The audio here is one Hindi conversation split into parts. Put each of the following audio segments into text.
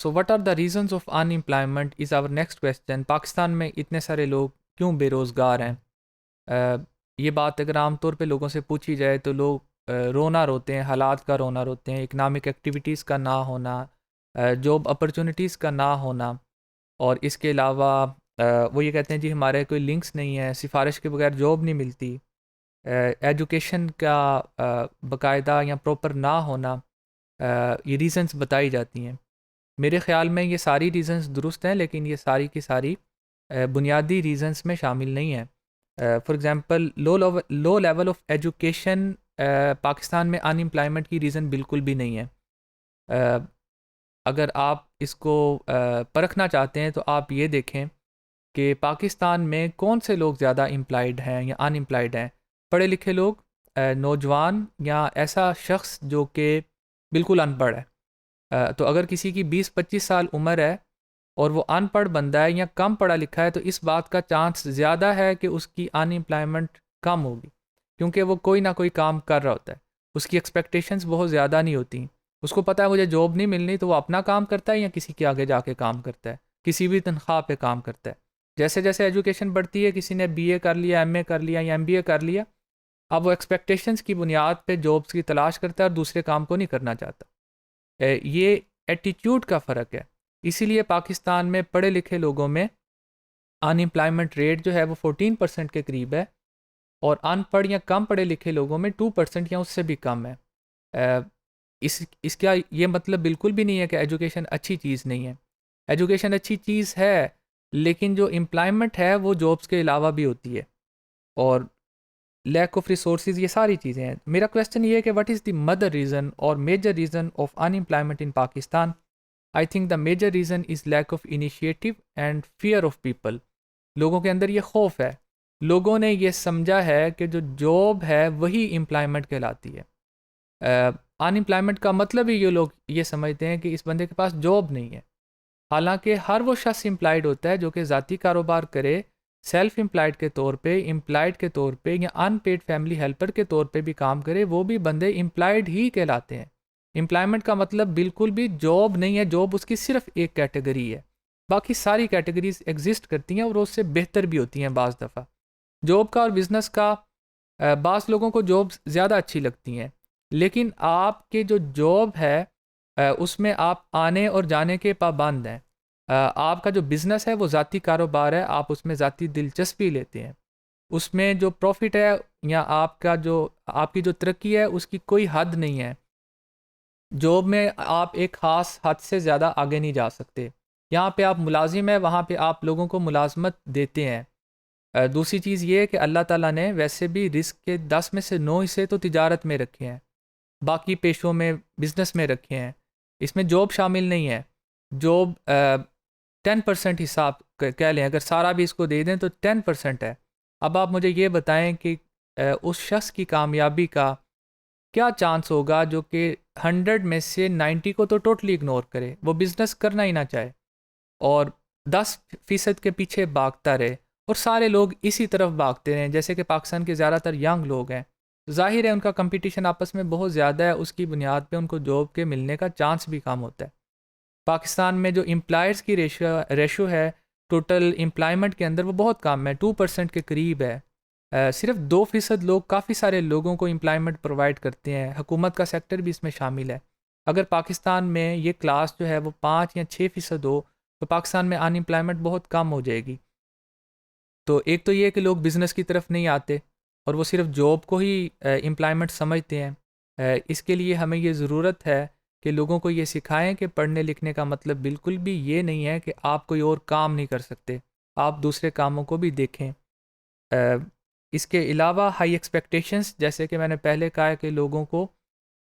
So what are the reasons of unemployment is our next question. Pakistan में इतने सारे लोग क्यों बेरोज़गार हैं? ये बात अगर आम तौर पे लोगों से पूछी जाए तो लोग रोना रोते हैं, हालात का रोना रोते हैं, इकनॉमिक एक्टिविटीज़ का ना होना, जॉब अपॉर्चुनिटीज़ का ना होना, और इसके अलावा वो ये कहते हैं जी हमारे कोई लिंक्स नहीं है, सिफारिश के बगैर जॉब नहीं मिलती, एजुकेशन का बाकायदा या प्रॉपर ना होना, ये रीज़न्स बताई जाती हैं। मेरे ख़्याल में ये सारी रीज़न्स दुरुस्त हैं, लेकिन ये सारी की सारी बुनियादी रीज़न्स में शामिल नहीं है। For example low level of education Pakistan में अनएम्प्लॉयमेंट की रीज़न बिल्कुल भी नहीं है। अ, अगर आप इसको परखना चाहते हैं तो आप ये देखें कि पाकिस्तान में कौन से लोग ज़्यादा एम्प्लॉयड हैं या अनएम्प्लॉयड हैं। पढ़े लिखे लोग, नौजवान, या ऐसा शख्स जो कि बिल्कुल अनपढ़ है। तो अगर किसी की 20-25 साल उम्र है और वो अनपढ़ बंदा है या कम पढ़ा लिखा है, तो इस बात का चांस ज़्यादा है कि उसकी अनएम्प्लॉयमेंट कम होगी, क्योंकि वो कोई ना कोई काम कर रहा होता है। उसकी एक्सपेक्टेशंस बहुत ज़्यादा नहीं होती। उसको पता है मुझे जॉब नहीं मिलनी, तो वो अपना काम करता है या किसी के आगे जाके काम करता है, किसी भी तनख्वाह पे काम करता है। जैसे जैसे एजुकेशन बढ़ती है, किसी ने बीए कर लिया, एमए कर लिया या एमबीए कर लिया, अब वो एक्सपेक्टेशंस की बुनियाद पे जॉब्स की तलाश करता है और दूसरे काम को नहीं करना चाहता। ये एटीट्यूड का फ़र्क है। इसीलिए पाकिस्तान में पढ़े लिखे लोगों में अनएम्प्लॉयमेंट रेट जो है वो 14% के करीब है, और अनपढ़ या कम पढ़े लिखे लोगों में 2% या उससे भी कम है। अ, इसका ये मतलब बिल्कुल भी नहीं है कि एजुकेशन अच्छी चीज़ नहीं है। एजुकेशन अच्छी चीज़ है, लेकिन जो एम्प्लॉयमेंट है वो जॉब्स के अलावा भी होती है, और लैक ऑफ रिसोर्सेज, ये सारी चीज़ें हैं। मेरा क्वेश्चन ये है कि what is the mother reason और major reason of unemployment in Pakistan? I think the major reason is lack of initiative and fear of people. लोगों के अंदर ये खौफ है। लोगों ने ये समझा है कि जो जॉब है वही एम्प्लॉयमेंट कहलाती है। अनएम्प्लॉयमेंट का मतलब ही ये लोग ये समझते हैं कि इस बंदे के पास जॉब नहीं है। हालांकि हर वो शख्स एम्प्लॉयड होता है जो कि ज़ाती कारोबार करे, सेल्फ एम्प्लॉयड के तौर पे, एम्प्लॉयड के तौर पे, या अनपेड फैमिली हेल्पर के तौर पे भी काम करे, वो भी बंदे एम्प्लॉयड ही कहलाते हैं। एम्प्लॉयमेंट का मतलब बिल्कुल भी जॉब नहीं है। जॉब उसकी सिर्फ एक कैटेगरी है, बाकी सारी कैटेगरीज एग्जिस्ट करती हैं और उससे बेहतर भी होती हैं बाज़ दफ़ा। जॉब का और बिज़नेस का, बाज़ लोगों को जॉब ज़्यादा अच्छी लगती हैं, लेकिन आपके जो जॉब है उसमें आप आने और जाने के पाबंद हैं। आपका जो बिज़नेस है वो ज़ाती कारोबार है, आप उसमें ज़ाती दिलचस्पी लेते हैं। उसमें जो प्रॉफ़िट है या आपकी जो तरक्की है उसकी कोई हद नहीं है। जॉब में आप एक ख़ास हद से ज़्यादा आगे नहीं जा सकते। यहाँ पे आप मुलाज़िम हैं, वहाँ पे आप लोगों को मुलाज़मत देते हैं। दूसरी चीज़ ये है कि अल्लाह ताला ने वैसे भी रिस्क के 10 में से 9 हिस्से तो तिजारत में रखे हैं, बाकी पेशों में, बिज़नेस में रखे हैं। इसमें जॉब शामिल नहीं है। जॉब 10% हिस्सा आप कह लें, अगर सारा भी इसको दे दें तो 10% है। अब आप मुझे ये बताएं कि उस शख्स की कामयाबी का क्या चांस होगा जो कि 100 में से 90 को तो टोटली इग्नोर करे, वो बिज़नेस करना ही ना चाहे, और 10% के पीछे भागता रहे, और सारे लोग इसी तरफ भागते रहें, जैसे कि पाकिस्तान के ज़्यादातर यंग लोग हैं। ज़ाहिर है उनका कंपटीशन आपस में बहुत ज़्यादा है, उसकी बुनियाद पे उनको जॉब के मिलने का चांस भी कम होता है। पाकिस्तान में जो एम्प्लॉयर्स की रेशो है टोटल एम्प्लॉयमेंट के अंदर, वो बहुत कम है, 2% के करीब है। सिर्फ 2% लोग काफ़ी सारे लोगों को एम्प्लॉयमेंट प्रोवाइड करते हैं। हुकूमत का सेक्टर भी इसमें शामिल है। अगर पाकिस्तान में ये क्लास जो है वो 5 या 6% हो, तो पाकिस्तान में अनएम्प्लॉयमेंट बहुत कम हो जाएगी। तो एक तो ये है कि लोग बिज़नेस की तरफ नहीं आते और वो सिर्फ जॉब को ही एम्प्लॉयमेंट समझते हैं। इसके लिए हमें ये ज़रूरत है कि लोगों को ये सिखाएं कि पढ़ने लिखने का मतलब बिल्कुल भी ये नहीं है कि आप कोई और काम नहीं कर सकते, आप दूसरे कामों को भी देखें। इसके अलावा हाई एक्सपेक्टेशंस, जैसे कि मैंने पहले कहा कि लोगों को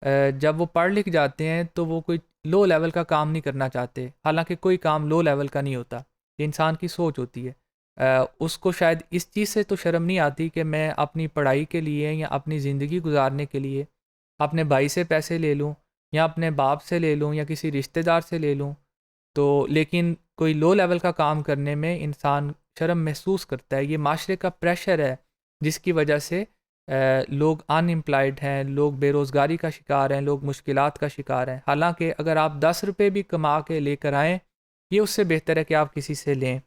जब वो पढ़ लिख जाते हैं तो वो कोई लो लेवल का काम नहीं करना चाहते, हालांकि कोई काम लो लेवल का नहीं होता, ये इंसान की सोच होती है। उसको शायद इस चीज़ से तो शर्म नहीं आती कि मैं अपनी पढ़ाई के लिए या अपनी ज़िंदगी गुजारने के लिए अपने भाई से पैसे ले लूँ, या अपने बाप से ले लूँ, या किसी रिश्तेदार से ले लूँ। तो लेकिन कोई लो लेवल का काम करने में इंसान शर्म महसूस करता है। ये माशरे का प्रेशर है जिसकी वजह से लोग अनएम्प्लॉयड हैं, लोग बेरोज़गारी का शिकार हैं, लोग मुश्किलात का शिकार हैं। हालांकि अगर आप 10 रुपये भी कमा के लेकर आएँ, ये उससे बेहतर है कि आप किसी से लें।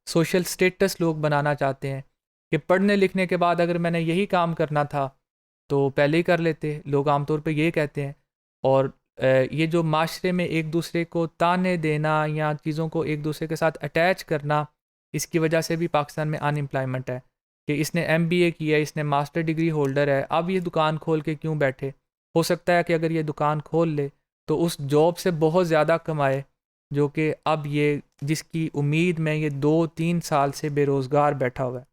सोशल स्टेटस लोग बनाना चाहते हैं कि पढ़ने लिखने के बाद अगर मैंने यही काम करना था तो पहले ही कर लेते, लोग आमतौर पे ये कहते हैं। और ये जो माशरे में एक दूसरे को ताने देना या चीज़ों को एक दूसरे के साथ अटैच करना, इसकी वजह से भी पाकिस्तान में अनएम्प्लॉयमेंट है कि इसने एमबीए किया है, इसने मास्टर डिग्री होल्डर है, अब ये दुकान खोल के क्यों बैठे। हो सकता है कि अगर ये दुकान खोल ले तो उस जॉब से बहुत ज़्यादा कमाए, जो कि अब ये जिसकी उम्मीद में ये 2-3 साल से बेरोज़गार बैठा हुआ है।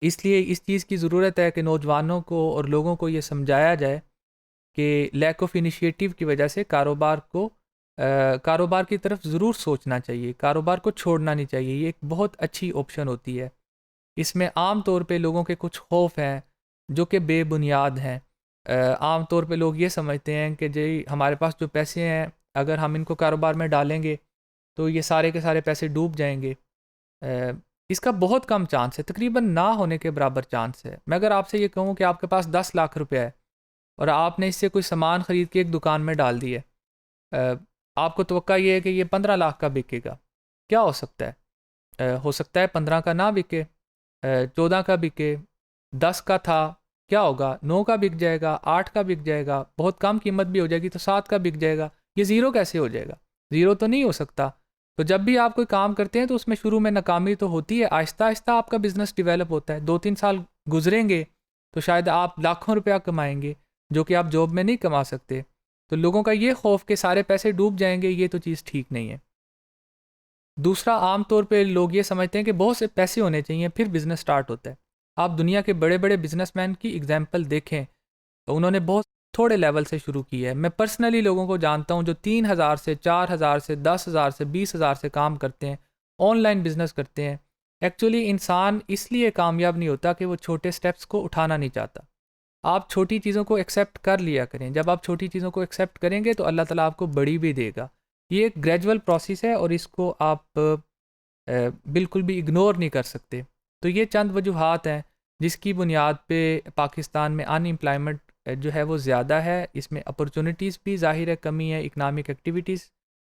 इसलिए इस चीज़ की ज़रूरत है कि नौजवानों को और लोगों को ये समझाया जाए कि लैक ऑफ इनिशिएटिव की वजह से कारोबार की तरफ ज़रूर सोचना चाहिए, कारोबार को छोड़ना नहीं चाहिए। ये एक बहुत अच्छी ऑप्शन होती है। इसमें आम तौर पे लोगों के कुछ खौफ हैं जो कि बेबुनियाद हैं। आम तौर पे लोग ये समझते हैं कि जी हमारे पास जो पैसे हैं, अगर हम इनको कारोबार में डालेंगे तो ये सारे के सारे पैसे डूब जाएंगे। इसका बहुत कम चांस है, तकरीबन ना होने के बराबर चांस है। मैं अगर आपसे ये कहूँ कि आपके पास 10 लाख रुपया है और आपने इससे कोई सामान ख़रीद के एक दुकान में डाल दिए, आपको तवक्का ये है कि ये 15 लाख का बिकेगा। क्या हो सकता है? हो सकता है 15 का ना बिके, 14 का बिके, 10 का था, क्या होगा 9 का बिक जाएगा, 8 का बिक जाएगा, बहुत कम कीमत भी हो जाएगी तो 7 का बिक जाएगा। ये ज़ीरो कैसे हो जाएगा? ज़ीरो तो नहीं हो सकता। तो जब भी आप कोई काम करते हैं तो उसमें शुरू में नाकामी तो होती है, आहिस्ता आहिस्ता आपका बिज़नेस डेवलप होता है। 2-3 साल गुजरेंगे तो शायद आप लाखों रुपया कमाएंगे, जो कि आप जॉब में नहीं कमा सकते। तो लोगों का ये खौफ कि सारे पैसे डूब जाएंगे, ये तो चीज़ ठीक नहीं है। दूसरा, आम तौर पे लोग ये समझते हैं कि बहुत से पैसे होने चाहिए फिर बिज़नेस स्टार्ट होता है। आप दुनिया के बड़े बड़े बिजनेसमैन की एग्जांपल देखें तो उन्होंने बहुत थोड़े लेवल से शुरू की है। मैं पर्सनली लोगों को जानता हूँ जो 3,000 से 4,000 से 10,000 से 20,000 से काम करते हैं, ऑनलाइन बिजनेस करते हैं। एक्चुअली इंसान इसलिए कामयाब नहीं होता कि वो छोटे स्टेप्स को उठाना नहीं चाहता। आप छोटी चीज़ों को एक्सेप्ट कर लिया करें। जब आप छोटी चीज़ों को एक्सेप्ट करेंगे तो अल्लाह ताला आपको बड़ी भी देगा। ये एक ग्रेजुअल प्रोसेस है और इसको आप बिल्कुल भी इग्नोर नहीं कर सकते। तो ये चंद वजूहात हैं जिसकी बुनियाद पे पाकिस्तान में अनएम्प्लॉयमेंट जो है वो ज़्यादा है। इसमें अपॉर्चुनिटीज़ भी ज़ाहिर है कमी है, इकनॉमिक एक्टिविटीज़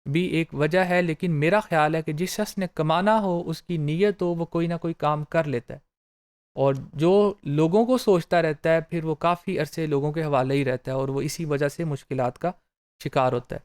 भी एक वजह है। लेकिन मेरा ख़्याल है कि जिस शख्स ने कमाना हो, उसकी नीयत हो, वो कोई ना कोई काम कर लेता है। और जो लोगों को सोचता रहता है फिर वो काफ़ी अरसे लोगों के हवाले ही रहता है और वो इसी वजह से मुश्किलात का शिकार होता है।